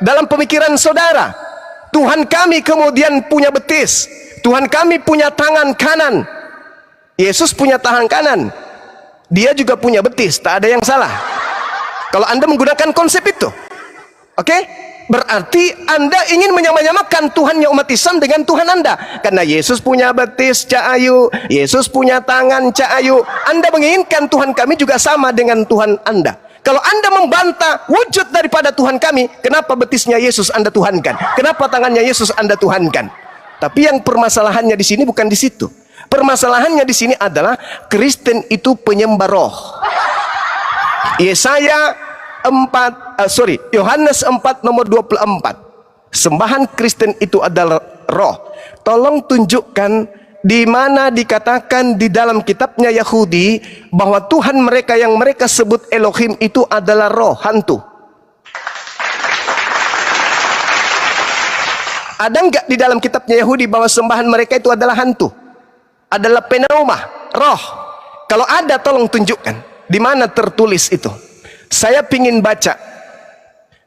dalam pemikiran saudara, Tuhan kami kemudian punya betis, Tuhan kami punya tangan kanan, Yesus punya tangan kanan, dia juga punya betis, tak ada yang salah kalau Anda menggunakan konsep itu. Oke? Berarti Anda ingin menyamakan Tuhannya umat Islam dengan Tuhan Anda, karena Yesus punya betis, Cak Ayu, Yesus punya tangan, Cak Ayu. Anda menginginkan Tuhan kami juga sama dengan Tuhan Anda. Kalau Anda membantah wujud daripada Tuhan kami, kenapa betisnya Yesus Anda tuhankan? Kenapa tangannya Yesus Anda tuhankan? Tapi yang permasalahannya di sini bukan di situ. Permasalahannya di sini adalah Kristen itu penyembah roh. Yohanes 4 nomor 24. Sembahan Kristen itu adalah roh. Tolong tunjukkan di mana dikatakan di dalam kitabnya Yahudi bahwa Tuhan mereka yang mereka sebut Elohim itu adalah roh, hantu. Ada enggak di dalam kitabnya Yahudi bahwa sembahan mereka itu adalah hantu? Adalah pneuma, roh. Kalau ada tolong tunjukkan di mana tertulis itu. Saya pingin baca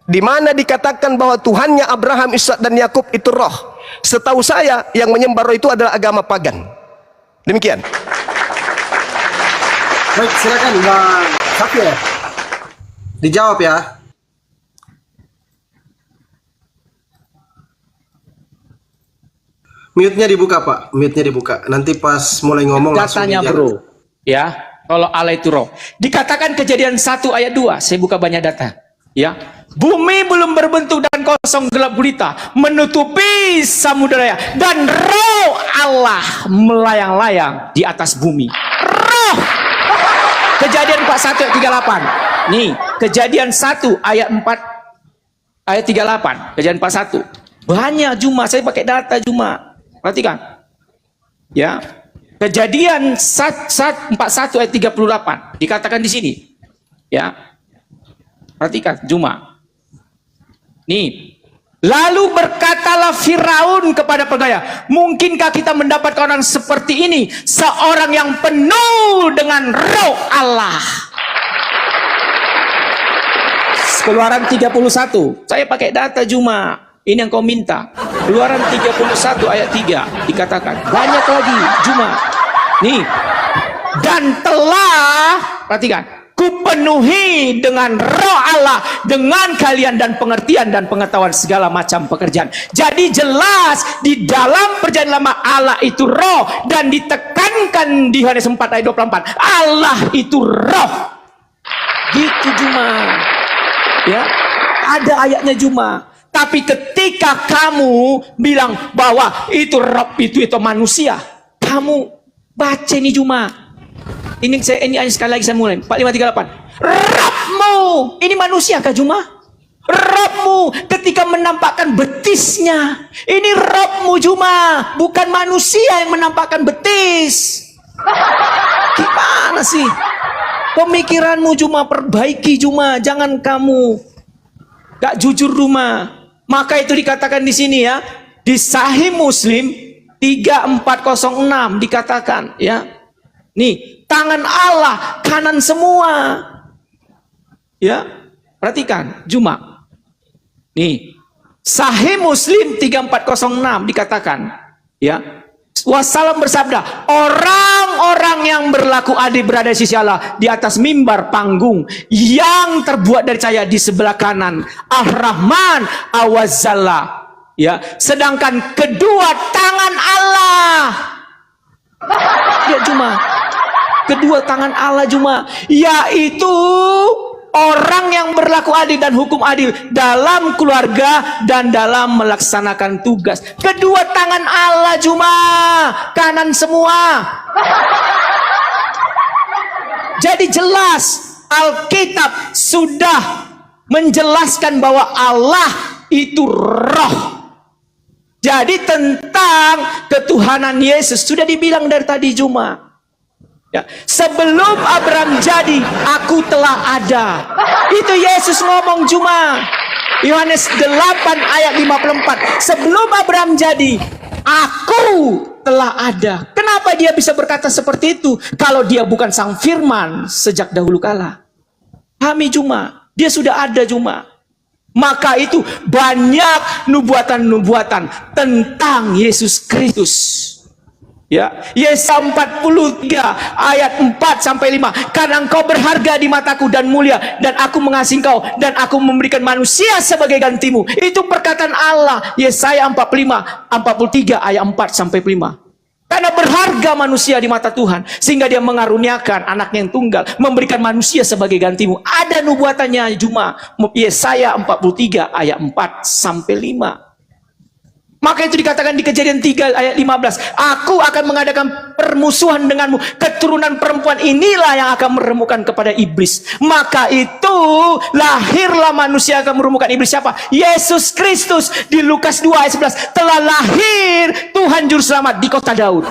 di mana dikatakan bahwa Tuhannya Abraham, Ishak dan Yakub itu roh. Setahu saya yang menyembah roh itu adalah agama pagan. Demikian. Baik, silakan Bang Syafir. Dijawab ya. Mute-nya dibuka, Pak. Mute-nya dibuka. Nanti pas mulai ngomong datanya bro. Ya, kalau Allah itu roh. Dikatakan Kejadian 1 ayat 2. Saya buka banyak data. Ya, bumi belum berbentuk dan kosong gelap gulita, menutupi samudera, dan roh Allah melayang-layang di atas bumi. Roh. Kejadian 41 ayat 38. Nih, Kejadian 1 ayat 4 ayat 38. Kejadian 41. Banyak Juma, saya pakai data Juma. Perhatikan. Ya. Kejadian 41 ayat 38 dikatakan di sini. Ya. Perhatikan, Juma. Nih. Lalu berkatalah Firaun kepada pegawai, mungkinkah kita mendapatkan orang seperti ini, seorang yang penuh dengan roh Allah. Keluaran 31. Saya pakai data Juma. Ini yang kau minta. Keluaran 31 ayat 3 dikatakan. Banyak lagi Juma. Nih. Dan telah, perhatikan, kupenuhi dengan roh Allah, dengan kalian dan pengertian dan pengetahuan segala macam pekerjaan. Jadi jelas di dalam perjanjian lama Allah itu roh, dan ditekankan di Yohanes 4 ayat 24 Allah itu roh. Gitu Juma. Ya, ada ayatnya Juma. Tapi ketika kamu bilang bahwa itu roh, itu manusia, kamu baca ini Juma. Ini sekali lagi saya mulai. 4538. Robmu ini manusia kah Juma? Robmu ketika menampakkan betisnya, ini robmu Juma, bukan manusia yang menampakkan betis. Gimana sih? Pemikiranmu Juma, perbaiki Juma, jangan kamu gak jujur Juma. Maka itu dikatakan di sini ya, di Sahih Muslim 3406 dikatakan ya. Nih, tangan Allah kanan semua. Ya, perhatikan Juma. Nih, Sahih Muslim 3406 dikatakan ya. Wassalam bersabda, orang-orang yang berlaku adil berada di sisi Allah di atas mimbar panggung yang terbuat dari cahaya di sebelah kanan Ar-Rahman Awazalla. Ya, sedangkan kedua tangan Allah, ya Juma, kedua tangan Allah Juma, yaitu orang yang berlaku adil dan hukum adil dalam keluarga dan dalam melaksanakan tugas. Kedua tangan Allah Juma, kanan semua. Jadi jelas Alkitab sudah menjelaskan bahwa Allah itu roh. Jadi tentang ketuhanan Yesus sudah dibilang dari tadi Juma. Ya, sebelum Abraham jadi, aku telah ada. Itu Yesus ngomong Juma. Yohanes 8 ayat 54. Sebelum Abraham jadi, aku telah ada. Kenapa dia bisa berkata seperti itu kalau dia bukan sang firman sejak dahulu kala? Kami Juma, dia sudah ada Juma. Maka itu banyak nubuatan-nubuatan tentang Yesus Kristus. Ya, Yesaya 43 ayat 4 sampai 5. Karena engkau berharga di mataku dan mulia, dan aku mengasihi engkau, dan aku memberikan manusia sebagai gantimu. Itu perkataan Allah. Yesaya 43 ayat 4 sampai 5. Karena berharga manusia di mata Tuhan, sehingga dia mengaruniakan anaknya yang tunggal, memberikan manusia sebagai gantimu. Ada nubuatannya cuma Yesaya 43 ayat 4 sampai 5. Maka itu dikatakan di Kejadian 3 ayat 15, aku akan mengadakan permusuhan denganmu, keturunan perempuan inilah yang akan meremukkan kepada iblis. Maka itu lahirlah manusia akan meremukkan iblis. Siapa? Yesus Kristus. Di Lukas 2 ayat 11, telah lahir Tuhan Juru Selamat di kota Daud.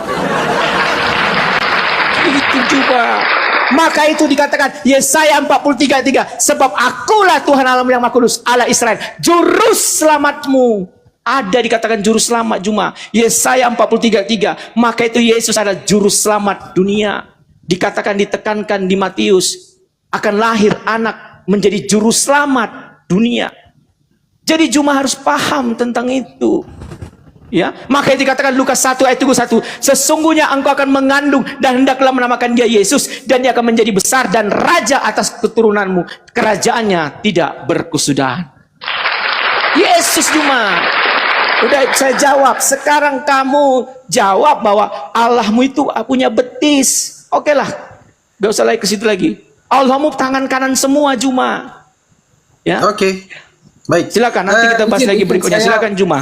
Itu juga. Maka itu dikatakan Yesaya 43:3, sebab akulah Tuhan Allah yang Maha Kudus, Allah Israel, Juru Selamatmu. Ada dikatakan juru selamat cuma Yesaya 43:3. Maka itu Yesus adalah juru selamat dunia. Dikatakan, ditekankan di Matius, akan lahir anak menjadi juru selamat dunia. Jadi cuma harus paham tentang itu. Ya, maka itu dikatakan Lukas 1 ayat 31, sesungguhnya engkau akan mengandung dan hendaklah menamakan dia Yesus, dan dia akan menjadi besar dan raja atas keturunanmu. Kerajaannya tidak berkesudahan. Yesus cuma. Udah saya jawab. Sekarang kamu jawab bahwa Allahmu itu punya betis. Oke lah, gak usah lagi ke situ lagi. Allahmu tangan kanan semua cuma. Ya. Oke. Baik. Silakan, nanti kita bahas lagi berikutnya. Silakan Juma.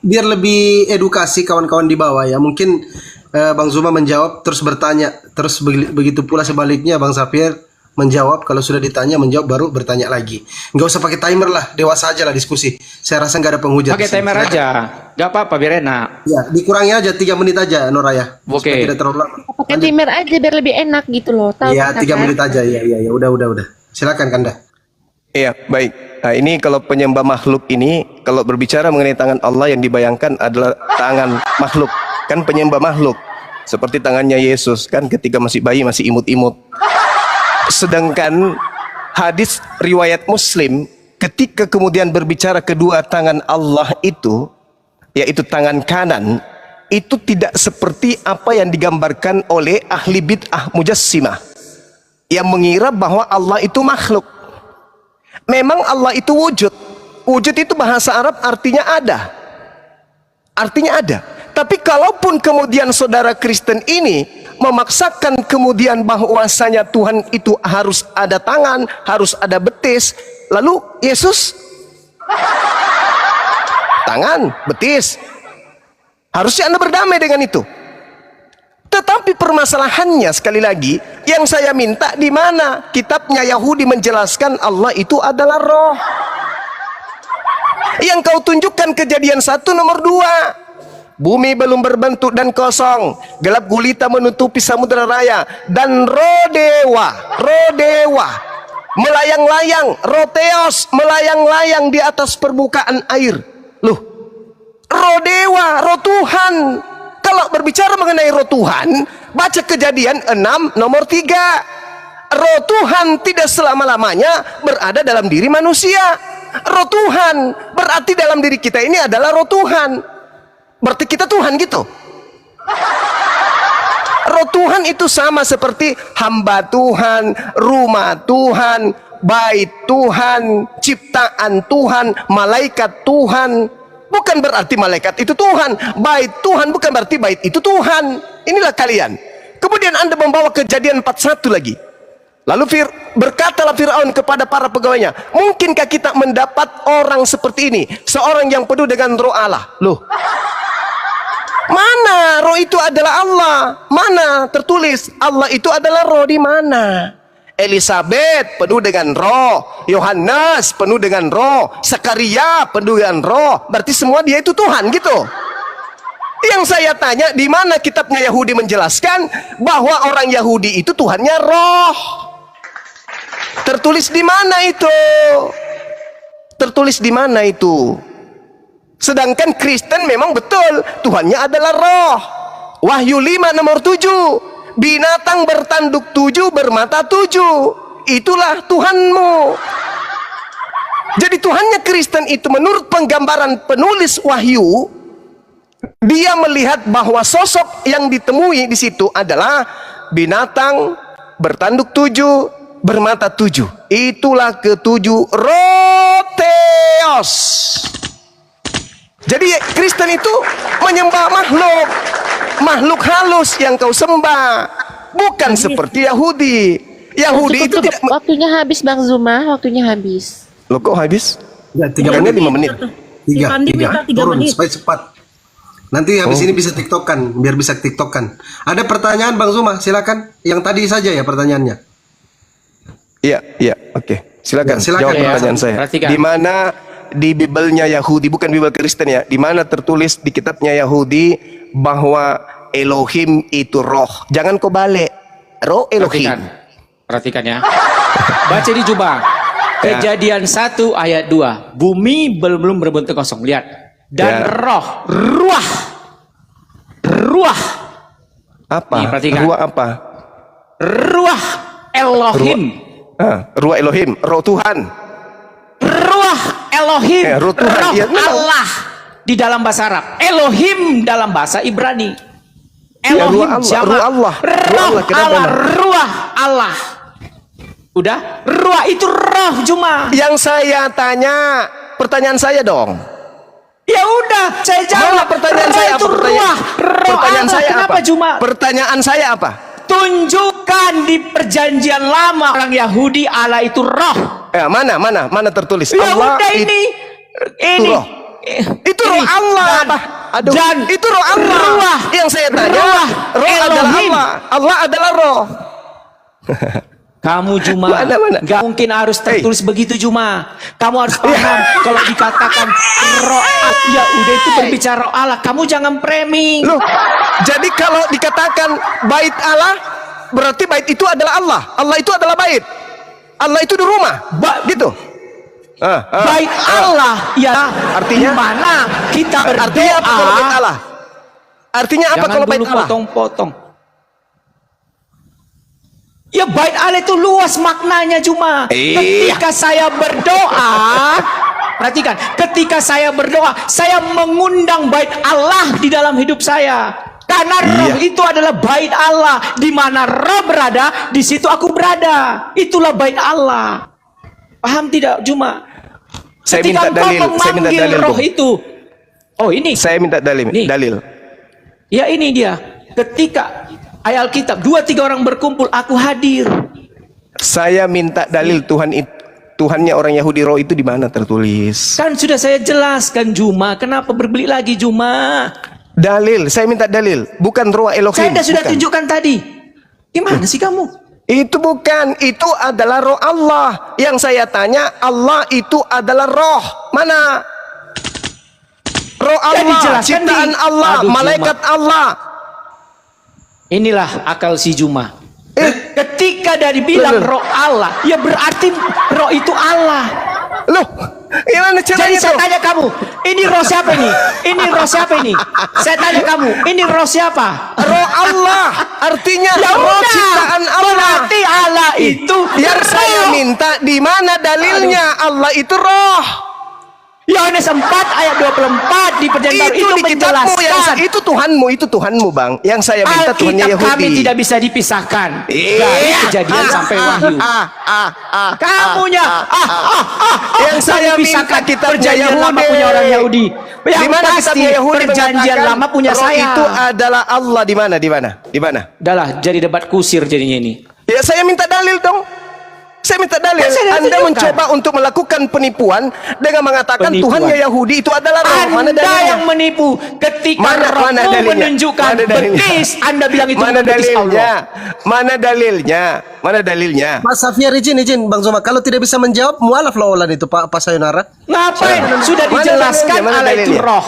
Biar lebih edukasi kawan-kawan di bawah ya. Mungkin Bang Zuma menjawab terus bertanya, terus begitu pula sebaliknya Bang Safir menjawab, kalau sudah ditanya menjawab baru bertanya lagi. Nggak usah pakai timer lah, dewasa aja lah diskusi. Saya rasa nggak ada penghujat. Pakai timer aja, nggak apa-apa, biar enak. Ya, dikurangi aja 3 menit aja Noraya. Oke. Tidak terlalu lama. Pakai timer aja biar lebih enak gitu loh. Tahu Iya, kan? 3 menit aja. Ya, udah. Silakan Kanda. Iya, baik. Nah, ini kalau penyembah makhluk ini, kalau berbicara mengenai tangan Allah, yang dibayangkan adalah tangan makhluk. Kan penyembah makhluk. Seperti tangannya Yesus, kan ketika masih bayi, masih imut-imut. Sedangkan hadis riwayat Muslim, ketika kemudian berbicara kedua tangan Allah itu, yaitu tangan kanan, itu tidak seperti apa yang digambarkan oleh ahli bid'ah mujassimah, yang mengira bahwa Allah itu makhluk. Memang Allah itu wujud. Wujud itu bahasa Arab artinya ada. Artinya ada. Tapi kalaupun kemudian saudara Kristen ini memaksakan kemudian bahwasanya Tuhan itu harus ada tangan, harus ada betis, lalu Yesus tangan, betis, harusnya Anda berdamai dengan itu. Tetapi permasalahannya, sekali lagi, yang saya minta, di mana kitabnya Yahudi menjelaskan Allah itu adalah roh. Yang kau tunjukkan Kejadian 1 nomor 2. Bumi belum berbentuk dan kosong, gelap gulita menutupi samudera raya, dan roh dewa melayang-layang, roteos melayang-layang di atas permukaan air. Loh, roh dewa, roh Tuhan. Kalau berbicara mengenai roh Tuhan, baca Kejadian 6 nomor 3. Roh Tuhan tidak selama-lamanya berada dalam diri manusia. Roh Tuhan berarti dalam diri kita ini adalah roh Tuhan. Berarti kita Tuhan gitu. Roh Tuhan itu sama seperti hamba Tuhan, rumah Tuhan, bait Tuhan, ciptaan Tuhan, malaikat Tuhan. Bukan berarti malaikat itu Tuhan, bait Tuhan bukan berarti bait itu Tuhan. Inilah kalian. Kemudian Anda membawa Kejadian 41 lagi. Lalu berkatalah Fir'aun kepada para pegawainya, mungkinkah kita mendapat orang seperti ini, seorang yang penuh dengan roh Allah? Loh, mana roh itu adalah Allah? Mana tertulis Allah itu adalah roh? Di mana? Elizabeth penuh dengan roh, Yohanes penuh dengan roh, Zakaria penuh dengan roh. Berarti semua dia itu Tuhan gitu. Yang saya tanya, di mana kitabnya Yahudi menjelaskan bahwa orang Yahudi itu Tuhannya roh? Tertulis di mana itu? Tertulis di mana itu? Sedangkan Kristen memang betul Tuhannya adalah roh. Wahyu 5 nomor 7, binatang bertanduk 7, bermata 7, itulah Tuhanmu. Jadi Tuhannya Kristen itu menurut penggambaran penulis Wahyu, dia melihat bahwa sosok yang ditemui di situ adalah binatang bertanduk 7, bermata 7. Itulah ketujuh roteos. Jadi Kristen itu menyembah makhluk halus yang kau sembah, bukan seperti Yahudi. Yahudi itu tidak. Waktunya habis Bang Zuma, waktunya habis. Loh kok habis? Ya, 3 Bukannya menit. 5 menit. Si Pandi minta 3 Turun menit. supaya cepat. Nanti habis ini bisa tiktokan, biar bisa tiktokan. Ada pertanyaan Bang Zuma, silakan. Yang tadi saja ya pertanyaannya. Iya, oke. Silakan, Ya, silakan. jawab Ya, pertanyaan saya. perhatikan. Di mana di Bibelnya Yahudi, bukan Bibel Kristen ya, di mana tertulis di kitabnya Yahudi bahwa Elohim itu roh. Jangan kau balik. Roh Elohim. Perhatikan ya. Baca di Jubah. Ya. Kejadian 1 ayat 2. Bumi belum berbentuk kosong. Lihat. Dan Ya. ruah. Apa? Nih, perhatikan. Ruah apa? Ruah Elohim. Ruah Elohim, roh Tuhan. Ruah Elohim. Roh Tuhan. Roh Iya, memang. Allah. Di dalam bahasa Arab. Elohim dalam bahasa Ibrani. Ya, Elohim ruah Allah, jamak. ruah Allah. Ruah Roh Allah, kenapa Allah. emang? Ruah Allah. Udah? Ruah itu roh Juma. Yang saya tanya, pertanyaan saya dong. Ya udah, saya jawab. Mana pertanyaan Roh saya itu apa? ruah. Roh Pertanyaan Allah. saya Kenapa apa? Juma? Pertanyaan saya apa? Tunjukkan di perjanjian lama orang Yahudi Allah itu roh. Ya, mana tertulis? Ya Allah udah ini roh. Itu roh Allah Dan- apa? Aduh, dan itu roh Allah. ruah. Yang saya tanya, Ruah roh adalah Elohim. Allah. Allah adalah roh. Kamu Juma, Mana? gak mungkin harus tertulis begitu Juma. Kamu harus paham kalau dikatakan roh ya udah itu berbicara roh Allah. Kamu jangan framing. Loh, jadi kalau dikatakan bait Allah, berarti bait itu adalah Allah. Allah itu adalah bait. Allah itu di rumah. Gitu. Bait Allah ya Artinya? di mana kita berdoa. Artinya apa kalau bait Allah? Artinya apa Jangan kalau bait dulu Allah? potong-potong. Ya bait Allah itu luas maknanya Juma. Ketika saya berdoa, perhatikan, ketika saya berdoa, saya mengundang bait Allah di dalam hidup saya. Karena roh itu adalah bait Allah. Di mana roh berada, di situ aku berada.Itulah bait Allah. Paham tidak Juma? Saya Ketika minta engkau dalil, saya minta memanggil dalil, roh Bung. itu. Oh ini. Saya minta dalil. Nih. Dalil. Ya ini dia. Ketika ayat Alkitab 2-3 orang berkumpul, aku hadir. Saya minta dalil Tuhannya orang Yahudi roh itu di mana tertulis? Kan sudah saya jelaskan Juma. Kenapa berbelit lagi Juma? Dalil, saya minta dalil. Bukan roh Elohim. Saya sudah bukan. tunjukkan tadi. Gimana sih kamu? Itu bukan, itu adalah roh Allah. Yang saya tanya, Allah itu adalah roh. Mana? Roh Ya, Allah, dijelaskan ciptaan di- Allah, Aduh, malaikat Allah. Inilah akal si Juma. Ketika dari bilang Loh. roh Allah, ya berarti roh itu Allah. Loh, gimana Jadi caranya saya tuh? tanya kamu, ini roh siapa ini? Ini roh siapa ini? Saya tanya kamu, ini roh siapa? Roh Allah, artinya Ya roh udah, ciptaan Allah. berarti Allah itu Yang roh. saya minta di mana dalilnya Allah itu roh? Yohanes 4 ayat 24 di perjanjian baru itu Itu di kitabmu menjelaskan itu Tuhanmu Bang. Yang saya minta Tuhannya Alkitab Yahudi. kami tidak bisa dipisahkan dari Kejadian sampai Wahyu. Kamunya Yang saya minta kitabnya perjanjian lama Yahudi. punya orang Yahudi. Yang Di mana pasti kitabnya Yahudi perjanjian mengatakan lama punya roh saya. itu adalah Allah di mana? Di mana? Udahlah, jadi debat kusir jadinya ini. Ya saya minta dalil dong. Saya minta dalil. Ya, saya Anda tunjukkan. mencoba untuk melakukan penipuan dengan mengatakan Penipuan. Tuhannya Yahudi itu adalah roh. Mana Anda dalilnya? yang menipu ketika Mana rohmu dalilnya? menunjukkan Mana dalilnya? betis, Anda bilang itu Mana betis dalilnya? Allah. Mana dalilnya? Mana dalilnya? Mas Safir izin Bang Zuma, kalau tidak bisa menjawab mualaf lawalan itu Pak Sayonara. Ngapain? Sudah Mana dijelaskan dalilnya? Mana Allah itu dalilnya? roh.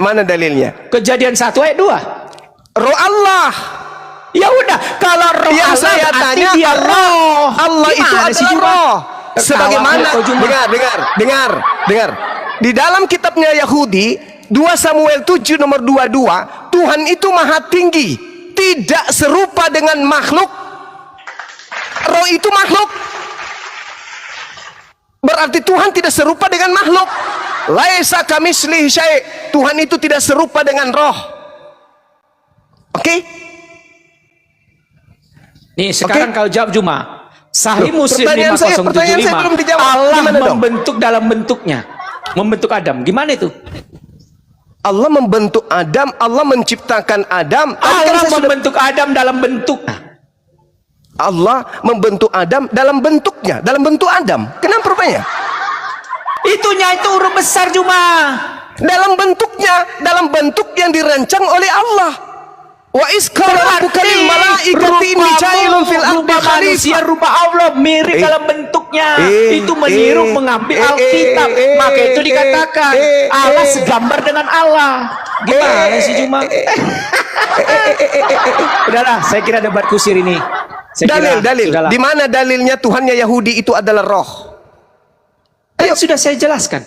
Mana dalilnya? Kejadian 1 ayat 2. Roh Allah. Ya udah, kalau roh Yang Allah saya berarti tanya dia roh. Allah itu Gimana sih, adalah Juma? roh. Ketawa Sebagaimana kau, Juma. dengar. Di dalam kitabnya Yahudi 2 Samuel 7 nomor 22, Tuhan itu maha tinggi, tidak serupa dengan makhluk. Roh itu makhluk. Berarti Tuhan tidak serupa dengan makhluk. Laisa kamitslihi syai'. Tuhan itu tidak serupa dengan roh. Oke? Nih sekarang kau jawab Juma. Sahih Loh, Muslim pertanyaan saya belum 5075. dijawab. Allah Gimana dong? membentuk dalam bentuknya. Membentuk Adam. Gimana itu? Allah membentuk Adam, Allah menciptakan Adam. Tadi kan Allah saya sudah- membentuk Adam dalam bentuk. Allah membentuk Adam dalam bentuknya, dalam bentuk Adam. Kenapa rupanya? Itunya itu huruf besar Juma. Dalam bentuknya, dalam bentuk yang dirancang oleh Allah. Wa iskara rabbuka lil malaikati inni ja'ilun fil ardi rupa manusia, khalifah. rupa Allah mirip dalam bentuknya. Itu meniru mengambil Alkitab. Maka itu dikatakan Allah segambar dengan Allah. Gimana sih Juma? Udahlah, saya kira debat kusir ini. Dalil. Di mana dalilnya Tuhannya Yahudi itu adalah roh? Ayo, sudah saya jelaskan.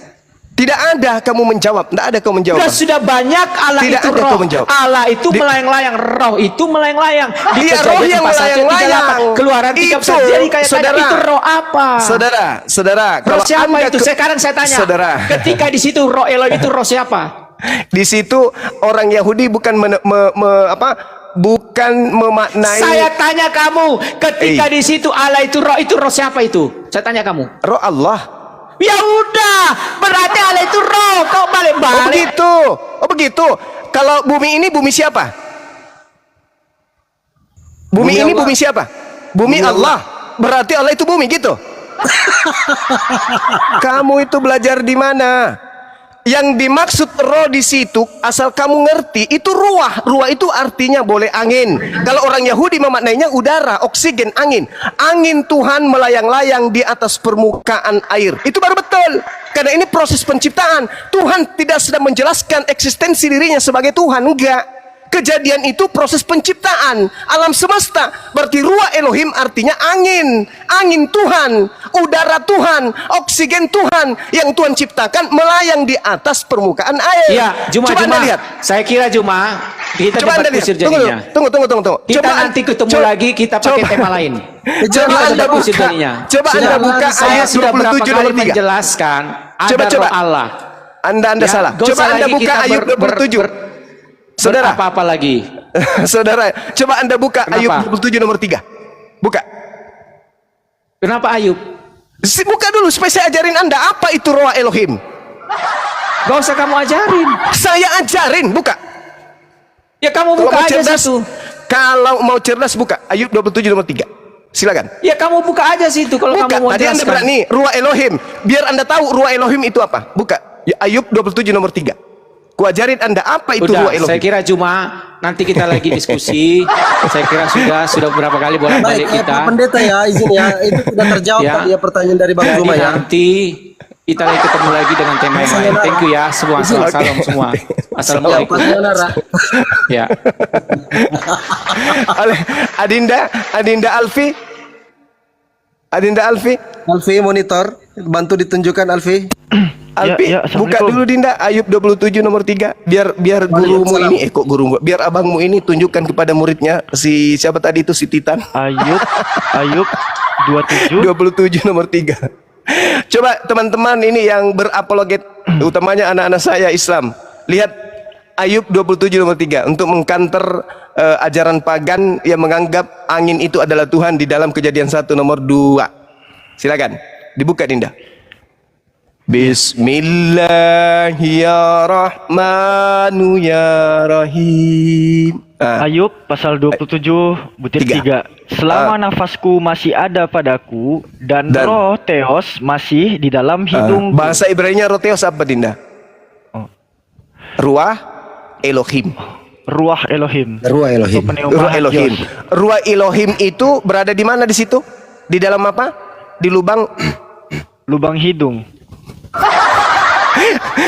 Tidak ada kamu menjawab, tidak ada kamu menjawab. Sudah banyak Allah Tidak itu ada roh. kau menjawab. Allah itu melayang-layang, roh itu melayang-layang. Di Iya, roh Kejadian yang 41, 38, melayang-layang. Keluaran 31. Jadi kayak saudara, itu roh apa? Saudara, Roh siapa itu? Sekarang saya tanya. Saudara, Ketika di situ roh Elohim itu roh siapa? di situ orang Yahudi bukan bukan memaknai. Saya tanya kamu, ketika di situ Allah itu roh siapa itu? Saya tanya kamu. Roh Allah. Ya udah, berarti Allah itu roh. Kau Oh balik-balik. begitu. Kalau bumi ini bumi siapa? Bumi ini Allah. bumi siapa? Bumi Allah. Berarti Allah itu bumi gitu. Kamu itu belajar di mana? Yang dimaksud roh di situ, asal kamu ngerti, itu ruah. Ruah itu artinya boleh angin. Kalau orang Yahudi memaknainya udara, oksigen, angin. Angin Tuhan melayang-layang di atas permukaan air. Itu baru betul. Karena ini proses penciptaan. Tuhan tidak sedang menjelaskan eksistensi dirinya sebagai Tuhan. Enggak. Kejadian itu proses penciptaan alam semesta. Berarti ruah Elohim artinya angin. Angin Tuhan, udara Tuhan, oksigen Tuhan yang Tuhan ciptakan melayang di atas permukaan air. Iya, Juma. Anda lihat. Saya kira Juma kita Coba Anda debat lihat. kusir jadinya. Tunggu. Kita nanti ketemu lagi, kita pakai tema lain. Coba Anda debat kusir buka. jadinya. Coba Anda buka Saya ayat sudah berapa 27 kali nomor 3. menjelaskan ada Coba. roh Allah. Anda Ya, salah. gak Coba usah Anda lagi buka kita ayat 27. Saudara, apa-apa lagi. saudara, coba Anda buka Kenapa? Ayub 27 nomor 3. Buka. Kenapa Ayub? Buka dulu supaya saya ajarin Anda apa itu roh Elohim. Gak usah kamu ajarin. Saya ajarin, buka. Ya kamu Kalau buka mau aja cerdas, situ. kalau mau cerdas buka Ayub 27 nomor 3. Silakan. Ya kamu buka aja situ kalau Buka. kamu mau Tadi Anda jelaskan. berani ruah Elohim. Biar Anda tahu ruah Elohim itu apa. Buka. Ya, Ayub 27 nomor 3. Kuajarin Anda apa itu ruah Udah, Elohim. saya kira Juma nanti kita lagi diskusi. Saya kira sudah beberapa kali bolak-balik Baik, kita. Pak Pendeta ya, izin ya. Itu sudah terjawab Ya. tadi ya pertanyaan dari Bang Jadi Zuma ya. nanti kita lagi ketemu lagi dengan tema yang lain. Thank you ya semua. Salam semua. Assalamualaikum. Pak Nara. Ya. Oleh Adinda Alfi. Alfi monitor, bantu ditunjukkan Alfi. Alfi, Ya, buka Assalamualaikum. dulu Dinda Ayub 27 nomor 3. Biar gurumu ini kok gurumu. Biar abangmu ini tunjukkan kepada muridnya si siapa tadi itu si Titan. Ayub 27. 27 nomor 3. Coba teman-teman ini yang berapologet, utamanya anak-anak saya Islam. Lihat Ayub 27 nomor 3 untuk mengkanter ajaran pagan yang menganggap angin itu adalah Tuhan di dalam Kejadian 1 nomor 2. Silakan dibuka Dinda. Bismillahirrahmanirrahim. Ayub pasal 27 butir 3. Selama nafasku masih ada padaku dan roh Theos masih di dalam hidungku. Bahasa Ibrani-nya roteos apa Dinda? Oh. Ruah Elohim. Ruah Elohim. Ruah Elohim. Ruah Elohim. Ruah Elohim itu berada di mana di situ? Di dalam apa? Di lubang Lubang hidung.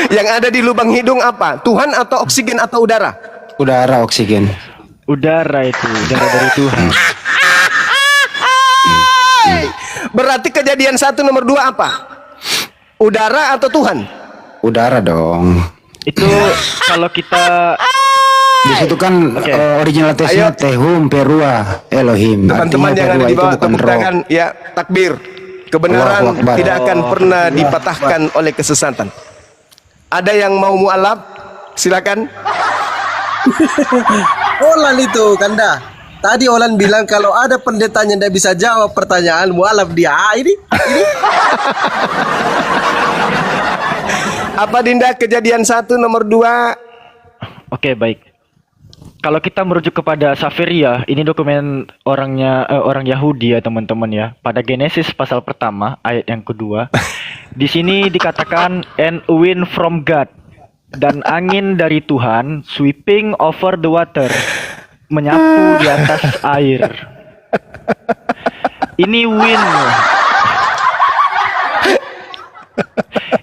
yang ada di lubang hidung apa? Tuhan atau oksigen atau udara? Udara, oksigen. Udara itu, udara dari Tuhan. Berarti Kejadian 1 nomor 2 apa? Udara atau Tuhan? Udara dong. Itu kalau kita Di situ kan original tesnya Ayo. Tehum Perua Elohim. Teman-teman Artinya yang ada Perua di itu bawah bukan tepuk roh. tangan ya, takbir. Kebenaran Allahu Akbar. tidak akan pernah dipatahkan oleh kesesatan. Ada yang mau mualaf? Silakan. Olan itu, Kanda. Tadi Olan bilang kalau ada pendetanya tidak bisa jawab pertanyaan, mualaf dia. Ini. Apa Dinda Kejadian 1 nomor 2? Oke, baik. Kalau kita merujuk kepada Safiria, ini dokumen orang Yahudi ya teman-teman ya. Pada Genesis pasal pertama ayat yang kedua, di sini dikatakan and wind from God, dan angin dari Tuhan sweeping over the water, menyapu di atas air. Ini wind.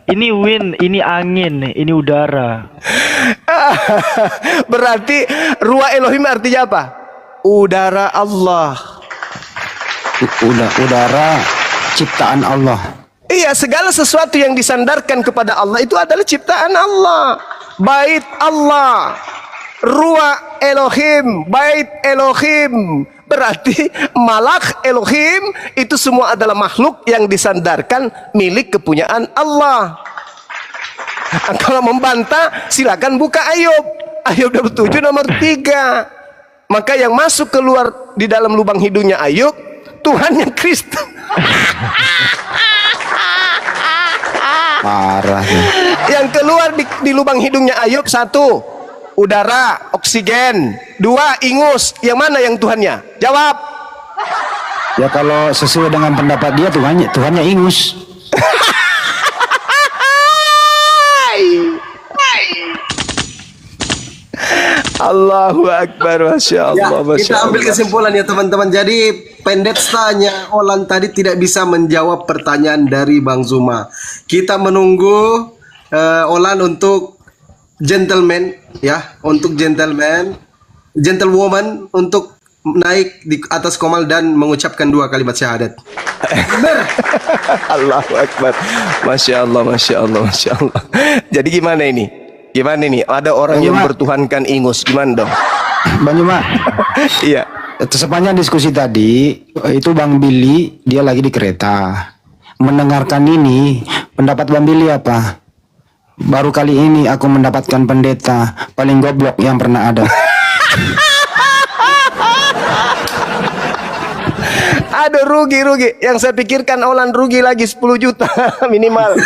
Ini wind, ini angin, ini udara. Berarti ruah Elohim artinya apa? Udara Allah. Udara ciptaan Allah. Iya, segala sesuatu yang disandarkan kepada Allah itu adalah ciptaan Allah. Bait Allah, ruah Elohim, bait Elohim. Berarti malak Elohim itu semua adalah makhluk yang disandarkan milik kepunyaan Allah. Kalau membantah silakan buka Ayub. Ayub 27 nomor 3. Maka yang masuk keluar di dalam lubang hidungnya Ayub, Tuhan yang Kristus. Parah nih. Yang keluar di lubang hidungnya Ayub, 1, udara, oksigen. 2, ingus. Yang mana yang Tuhannya? Jawab. Ya kalau sesuai dengan pendapat dia Tuhannya ingus. Allahu Akbar, Masya Ya, Allah, Masya kita ambil Allah. kesimpulan ya teman-teman. Jadi pendetanya Olan tadi tidak bisa menjawab pertanyaan dari Bang Zuma. Kita menunggu Olan untuk gentleman ya, untuk gentlewoman untuk naik di atas komal dan mengucapkan 2 kalimat syahadat. Allahu Akbar, Masya Allah, Masya Allah, Masya Allah. Jadi gimana ini? Gimana ini? Ada orang yang bertuhankan ingus, gimana dong? Bang Juma, Iya. sepanjang diskusi tadi itu Bang Billy dia lagi di kereta mendengarkan ini. Pendapat Bang Billy apa? Baru kali ini aku mendapatkan pendeta paling goblok yang pernah ada. Aduh, rugi. Yang saya pikirkan Olan rugi lagi 10 juta minimal.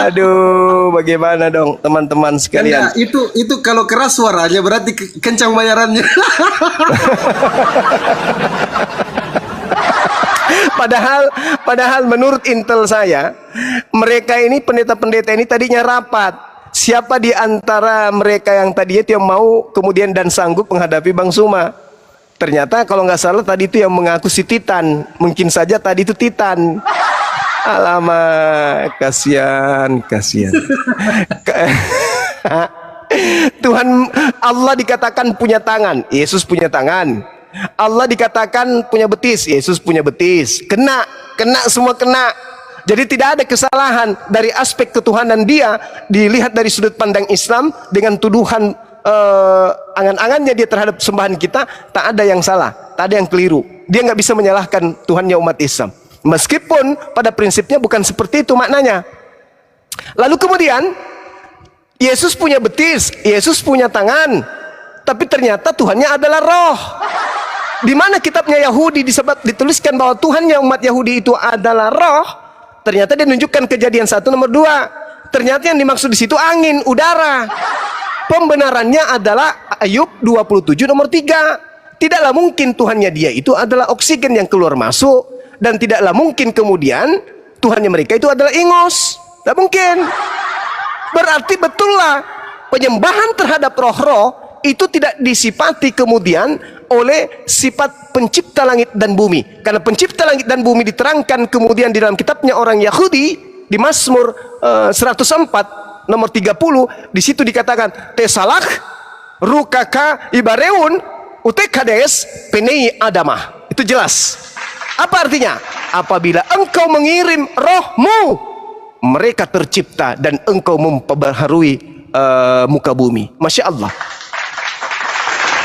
Aduh, bagaimana dong teman-teman sekalian? Kanda, itu kalau keras suaranya berarti kencang bayarannya. Padahal menurut intel saya, mereka ini pendeta-pendeta ini tadinya rapat. Siapa di antara mereka yang tadi itu yang mau kemudian dan sanggup menghadapi Bang Zuma? Ternyata kalau nggak salah tadi itu yang mengaku si Titan. Mungkin saja tadi itu Titan. Alamak, kasihan. Tuhan Allah dikatakan punya tangan, Yesus punya tangan. Allah dikatakan punya betis, Yesus punya betis. Kena semua kena. Jadi tidak ada kesalahan dari aspek ketuhanan dia dilihat dari sudut pandang Islam dengan tuduhan angan-angannya dia terhadap sembahan kita, tak ada yang salah, tak ada yang keliru. Dia nggak bisa menyalahkan Tuhannya umat Islam. Meskipun pada prinsipnya bukan seperti itu maknanya. Lalu kemudian Yesus punya betis, Yesus punya tangan, tapi ternyata Tuhannya adalah roh. Di mana kitabnya Yahudi dituliskan bahwa Tuhannya umat Yahudi itu adalah roh, ternyata dia menunjukkan Kejadian 1 nomor 2. Ternyata yang dimaksud di situ angin, udara. Pembenarannya adalah Ayub 27 nomor 3. Tidaklah mungkin Tuhannya dia itu adalah oksigen yang keluar masuk, dan tidaklah mungkin kemudian Tuhannya mereka itu adalah ingus. Tidak mungkin. Berarti betullah penyembahan terhadap roh-roh itu tidak disifati kemudian oleh sifat pencipta langit dan bumi. Karena pencipta langit dan bumi diterangkan kemudian di dalam kitabnya orang Yahudi di Mazmur 104 nomor 30, di situ dikatakan tesalak rukaka ibareun utekades penei adamah. Itu jelas. Apa artinya? Apabila engkau mengirim rohmu, mereka tercipta dan engkau memperbaharui muka bumi. Masya Allah.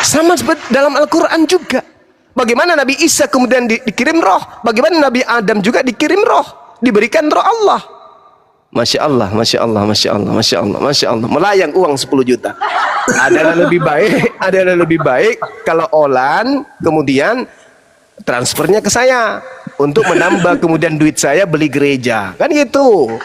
Sama seperti dalam Al-Quran juga. Bagaimana Nabi Isa kemudian dikirim roh? Bagaimana Nabi Adam juga dikirim roh? Diberikan roh Allah. Masya Allah, Masya Allah, Masya Allah, Masya Allah, Masya Allah. Melayang uang 10 juta. Adalah lebih baik kalau Olan kemudian transfernya ke saya untuk menambah kemudian duit saya beli gereja. Kan gitu.